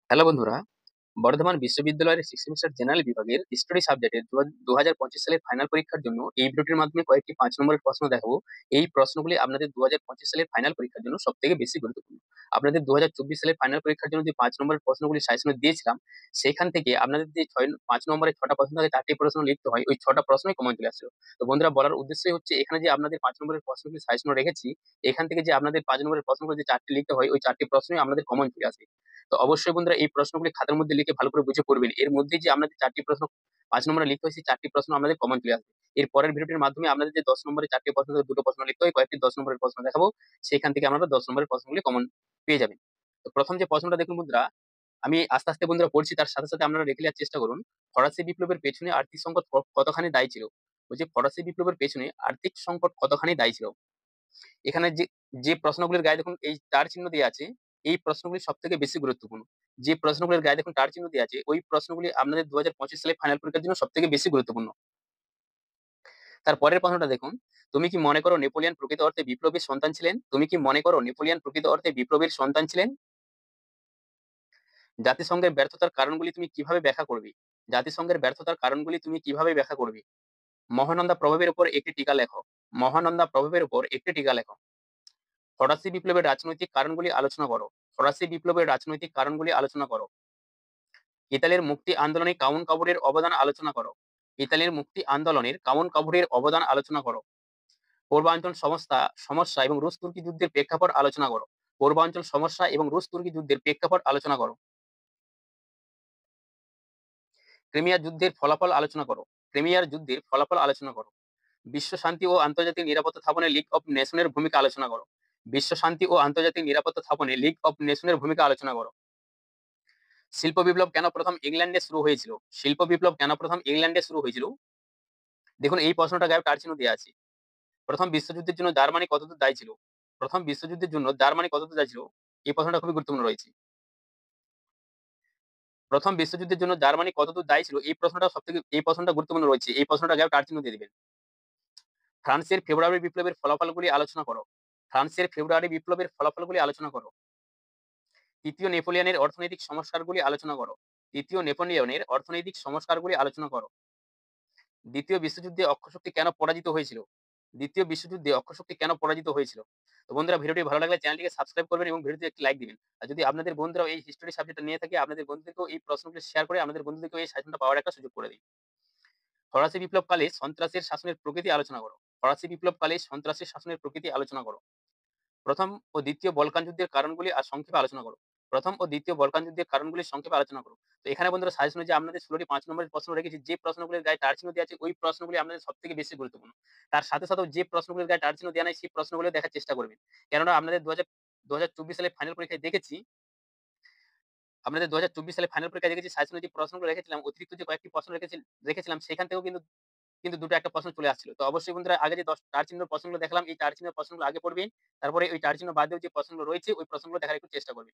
Hello বন্ধুরা, বর্ধমান বিশ্ববিদ্যালয়ের six semester general বিভাগের হিস্টোরি সাবজেক্টের 2025 সালের ফাইনাল পরীক্ষার জন্য এই ভিডিওটির মাধ্যমে কয়েকটি 5 নম্বরের প্রশ্ন দেখাবো। এই প্রশ্নগুলি আপনাদের 2025 সালের ফাইনাল পরীক্ষার জন্য সব থেকে বেশি গুরুত্বপূর্ণ। আপনাদের 2024 সালের ফাইনাল পরীক্ষার জন্য যে 5 নম্বরের প্রশ্নগুলি সাজেশনে দিয়েছিলাম, সেখান থেকে আপনাদের যে 5 নম্বরের 6টা প্রশ্ন থাকে, 4টি প্রশ্ন লিখতে হয়, ওই 6টা প্রশ্নই কমন চলে আসছিল। তো বন্ধুরা, বলার উদ্দেশ্যই হচ্ছে এখানে যে আপনাদের 5 নম্বরের প্রশ্নগুলি সাজেশনে রেখেছি, এখান থেকে যে আপনাদের 5 নম্বরের প্রশ্নগুলো যে 4টি লিখতে হয়, ওই 4টি প্রশ্নই আমাদের কমন চলে আসবে। তো অবশ্যই বন্ধুরা, এই প্রশ্নগুলি খাতার মধ্যে লিখে ভালো করে বুঝে পড়বেন। এর মধ্যে যে আপনাদের 4টি প্রশ্ন 5 নম্বরে লিখতে হয়, সেই 4টি প্রশ্ন আমাদের কমন চলে আসবে। এর পরের ভিডিওটির মাধ্যমে আপনাদের যে 10 নম্বরে 4টি প্রশ্ন থেকে দুটো প্রশ্ন লিখতে হয়, কয়েকটি 10 নম্বরের প্রশ্ন দেখাবো, সেখান থেকে আপনারা 10 নম্বরের প্রশ্নগুলি কমন পেয়ে যাবেন। তো প্রথম যে প্রশ্নটা দেখুন বন্ধুরা, আমি আস্তে আস্তে বন্ধুরা পড়ছি, তার সাথে সাথে আপনারা রেখে নেওয়ার চেষ্টা করুন। ফরাসি বিপ্লবের পেছনে আর্থিক সংকট কতখানি দায়ী ছিল? বলছি, ফরাসি বিপ্লবের পেছনে আর্থিক সংকট কতখানি দায়ী ছিল? এখানে যে যে প্রশ্নগুলির গায়ে দেখুন এই তার চিহ্ন দিয়ে আছে, এই প্রশ্নগুলি সব থেকে বেশি গুরুত্বপূর্ণ। যে প্রশ্নগুলির গায়ে দেখুন তার চিহ্ন দিয়ে আছে, ওই প্রশ্নগুলি আপনাদের 2025 সালে ফাইনাল পরীক্ষার জন্য সব থেকে বেশি গুরুত্বপূর্ণ। তার পরের প্রশ্নটা দেখুন, তুমি কি মনে করো নেপোলিয়ন প্রকৃত অর্থে বিপ্লবীর সন্তান ছিলেন? তুমি কি মনে করো নেপোলিয়ন প্রকৃত অর্থে বিপ্লবীর সন্তান ছিলেন? জাতিসংঘের ব্যর্থতার কারণগুলি তুমি কিভাবে ব্যাখ্যা করবে? জাতিসংঘের ব্যর্থতার কারণগুলি তুমি কিভাবে ব্যাখ্যা করবে? মহানন্দা প্রভাবের উপর একটি টিকা লেখো। মহানন্দা প্রভাবের উপর একটি টিকা লেখো। ফরাসি বিপ্লবের রাজনৈতিক কারণগুলি আলোচনা করো। ফরাসি বিপ্লবের রাজনৈতিক কারণগুলি আলোচনা করো। ইতালির মুক্তি আন্দোলনে কাউন কাবুরের অবদান আলোচনা করো। ইতালির মুক্তি আন্দোলনের কাউন কাবুরের অবদান আলোচনা করো। পূর্বাঞ্চল সমস্যা এবং রুশ তুর্কি যুদ্ধের প্রেক্ষাপট আলোচনা করো। পূর্বাঞ্চল সমস্যা এবং রুশ তুর্কি যুদ্ধের প্রেক্ষাপট আলোচনা করো। ক্রিমিয়া যুদ্ধের ফলাফল আলোচনা করো। ক্রিমিয়ার যুদ্ধের ফলাফল আলোচনা করো। বিশ্ব শান্তি ও আন্তর্জাতিক নিরাপত্তা স্থাপনে লিগ অফ নেশনের ভূমিকা আলোচনা করো। বিশ্ব শান্তি ও আন্তর্জাতিক নিরাপত্তা স্থাপনে লিগ অফ নেশনের ভূমিকা আলোচনা করো। শিল্প বিপ্লব কেন প্রথম ইংল্যান্ডে শুরু হয়েছিল? শিল্প বিপ্লব কেন প্রথম ইংল্যান্ডে শুরু হয়েছিল? দেখুন এই প্রশ্নটা গায়ে টার চিহ্ন দেওয়া আছে। প্রথম বিশ্বযুদ্ধের জন্য জার্মানি কতদূর দায়ী ছিল? প্রথম বিশ্বযুদ্ধের জন্য জার্মানি কতদূর দায়ী ছিল? এই প্রশ্নটা খুবই গুরুত্বপূর্ণ রয়েছে। প্রথম বিশ্বযুদ্ধের জন্য জার্মানি কতদূর দায়ী ছিল? এই প্রশ্নটা গুরুত্বপূর্ণ রয়েছে। এই প্রশ্নটা গায়ে টার চিহ্ন দিয়ে দিবেন। ফ্রান্সের ফেব্রুয়ারি বিপ্লবের ফলাফলগুলি আলোচনা করো। ফ্রান্সের ফেব্রুয়ারি বিপ্লবের ফলাফলগুলি আলোচনা করো। তৃতীয় নেপোলিয়নের অর্থনৈতিক সংস্কারগুলি আলোচনা করো। তৃতীয় নেপোলিয়নের অর্থনৈতিক সংস্কারগুলি আলোচনা করো। দ্বিতীয় বিশ্বযুদ্ধে অক্ষশক্তি কেন পরাজিত হয়েছিল? দ্বিতীয় বিশ্বযুদ্ধে অক্ষশক্তি কেন পরাজিত হয়েছিল? তো বন্ধুরা, ভিডিওটি ভালো লাগলে চ্যানেলটিকে সাবস্ক্রাইব করবেন এবং ভিডিওতে একটি লাইক দিবেন। আর যদি আপনাদের বন্ধুরাও এই হিস্টোরি সাবজেক্টটা নিয়ে থাকে, আপনাদের বন্ধুদেরকেও এই প্রশ্নগুলো শেয়ার করে আপনাদের বন্ধুদেরকেও এই সাজেশনটা পাওয়ার একটা সুযোগ করে দিন। ফরাসি বিপ্লবকালে সন্ত্রাসের শাসনের প্রকৃতি আলোচনা করো। ফরাসি বিপ্লবকালে সন্ত্রাসের শাসনের প্রকৃতি আলোচনা করো। প্রথম ও দ্বিতীয় বলকান যুদ্ধের কারণগুলি আর সংক্ষেপে আলোচনা করো। প্রথম ও দ্বিতীয় বলকান যুদ্ধের কারণগুলি সংক্ষেপে আলোচনা করো। তো এখানে বন্ধুরা সাজেশনে যে আপনাদের 16টি 5 নম্বরের প্রশ্ন রেখেছি, যে প্রশ্নগুলির গায়ে টার চিহ্ন দেওয়া আছে, ওই প্রশ্নগুলি আপনাদের সবথেকে বেশি গুরুত্বপূর্ণ। তার সাথে সাথেও যে প্রশ্নগুলির গায়ে টার চিহ্ন দেওয়া নাই, সেই প্রশ্নগুলো দেখার চেষ্টা করবেন। কেননা আপনাদের 2024 সালে ফাইনাল পরীক্ষায় দেখেছি, আপনাদের 2024 সালে ফাইনাল পরীক্ষায় দেখেছি সাজেশনে যে প্রশ্নগুলো রেখেছিলাম, অতিরিক্ত যে কয়েকটি প্রশ্ন রেখেছিলাম, সেখান থেকেও কিন্তু কিন্তু দুটো একটা প্রশ্ন চলে আসছিল। তো অবশ্যই বন্ধুরা, আগে যে 10 টার চিহ্নের প্রশ্নগুলো দেখালাম, এই টার চিহ্নের প্রশ্নগুলো আগে পড়বেন। তারপরে ওই টার চিহ্ন বাদেও যে প্রশ্নগুলো রয়েছে, ওই প্রশ্নগুলো দেখার একটু চেষ্টা করবেন।